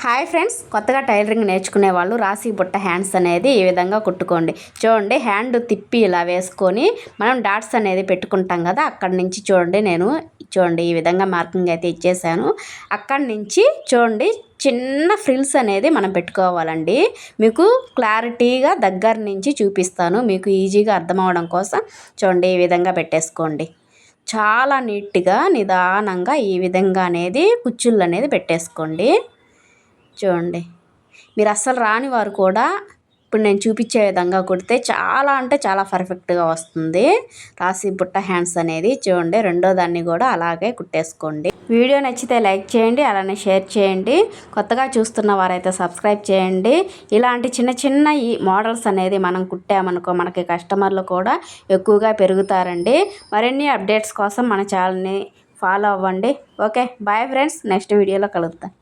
Hi friends, కొత్తగా tailoring నేర్చుకునే వాళ్ళు రాసి బుట్ట హ్యాండ్స్ అనేది ఈ విధంగా కుట్టుకోండి. చూడండి, హ్యాండ్ తిప్పి ఇలా వేసుకొని మనం డాట్స్ అనేది పెట్టుకుంటాం కదా, అక్కడి నుంచి చూడండి ఈ విధంగా మార్కింగ్ అయితే ఇచ్చేసాను. అక్కడి నుంచి చూడండి చిన్న ఫ్రిల్స్ అనేది మనం పెట్టుకోవాలండి. మీకు క్లారిటీగా దగ్గర నుంచి చూపిస్తాను, మీకు ఈజీగా అర్థం అవడం కోసం. చూడండి, ఈ విధంగా పెట్టేసుకోండి. చాలా నీట్గా నిదానంగా ఈ విధంగా అనేది కుచ్చుళ్ళు అనేది పెట్టేసుకోండి. చూడండి, మీరు అస్సలు రాని వారు కూడా ఇప్పుడు నేను చూపించే విధంగా కుడితే చాలా అంటే చాలా పర్ఫెక్ట్గా వస్తుంది రాసి బుట్ట హ్యాండ్స్ అనేది. చూడండి, రెండో దాన్ని కూడా అలాగే కుట్టేసుకోండి. వీడియో నచ్చితే లైక్ చేయండి, అలానే షేర్ చేయండి. కొత్తగా చూస్తున్న వారైతే సబ్స్క్రైబ్ చేయండి. ఇలాంటి చిన్న చిన్న ఈ మోడల్స్ అనేది మనం కుట్టామనుకో మనకి కస్టమర్లు కూడా ఎక్కువగా పెరుగుతారండి. మరిన్ని అప్డేట్స్ కోసం మన ఛానల్ని ఫాలో అవ్వండి. ఓకే, బాయ్ ఫ్రెండ్స్, నెక్స్ట్ వీడియోలో కలుద్దాం.